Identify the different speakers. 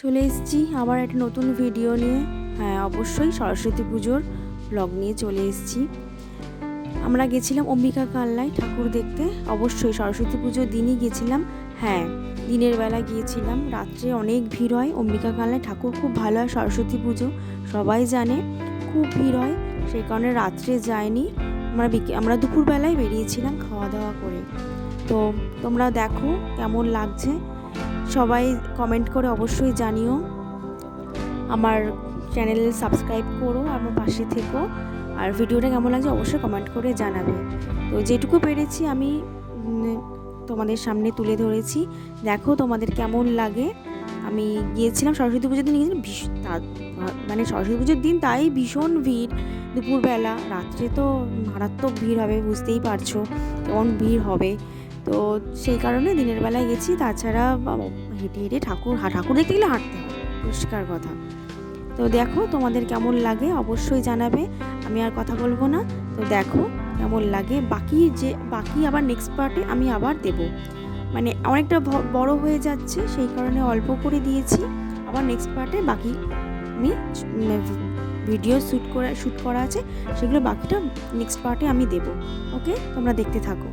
Speaker 1: চলে এসেছি আবার একটা নতুন ভিডিও নিয়ে। হ্যাঁ, অবশ্যই সরস্বতী পুজোর ব্লগ নিয়ে চলে এসেছি। আমরা গেছিলাম অম্বিকা কালনায় ঠাকুর দেখতে। অবশ্যই সরস্বতী পুজোর দিনই গেছিলাম। হ্যাঁ, দিনের বেলা গিয়েছিলাম, রাত্রে অনেক ভিড় হয়। অম্বিকা কালনায় ঠাকুর খুব ভালো হয়, সরস্বতী পুজো সবাই জানে, খুব ভিড় হয়। সেই কারণে রাত্রে যাইনি, আমরা দুপুরবেলায় বেরিয়েছিলাম খাওয়া দাওয়া করে। তো তোমরা দেখো কেমন লাগছে, সবাই কমেন্ট করে অবশ্যই জানিও। আমার চ্যানেল সাবস্ক্রাইব করো, আমার পাশে থেকো। আর ভিডিওটা কেমন লাগছে অবশ্যই কমেন্ট করে জানাবে। তো যেটুকু পেরেছি আমি তোমাদের সামনে তুলে ধরেছি। দেখো তোমাদের কেমন লাগে। আমি গিয়েছিলাম সরস্বতী পুজোর দিন, মানে সরস্বতী পুজোর দিন তাই ভীষণ ভিড়। দুপুরবেলা, রাত্রে তো মারাত্মক ভিড় হবে, বুঝতেই পারছো কেমন ভিড় হবে। তো সেই কারণে দিনের বেলায় গেছি। তাছাড়া হেঁটে হেঁটে ঠাকুর দেখতে গেলে হাঁটতে হবে, পরিষ্কার কথা। তো দেখো তোমাদের কেমন লাগে অবশ্যই জানাবে, আমি আর কথা বলবো না। তো দেখো কেমন লাগে। বাকি আবার নেক্সট পার্টে আমি আবার দেব, মানে অনেকটা বড় হয়ে যাচ্ছে, সেই কারণে অল্প করে দিয়েছি। আবার নেক্সট পার্টে বাকি আমি ভিডিও শ্যুট করা আছে, সেগুলো বাকিটা নেক্সট পার্টে আমি দেব। ওকে, তোমরা দেখতে থাকো।